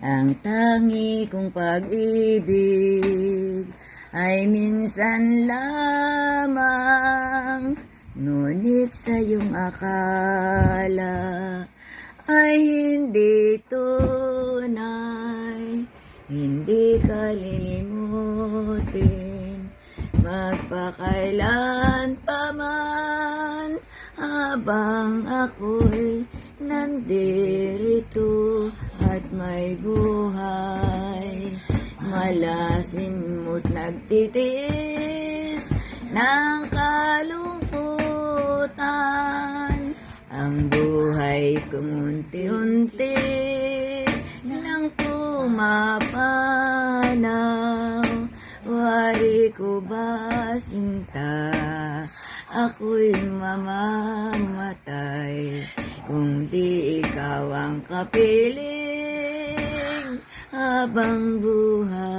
Ang tangi kong pag-ibig ay minsan lamang, ngunit sa iyong akala ay hindi tunay. Hindi ka lilimutin magpakailan pa man, habang ako'y nandirito at may buhay. Malasin mo't nagtitiis ng kalungkutan, ang buhay kong unti-unti nang pumapanaw. Wari ko ba sinta, ako'y mamamatay kung di ikaw ang kapiling habang buhay.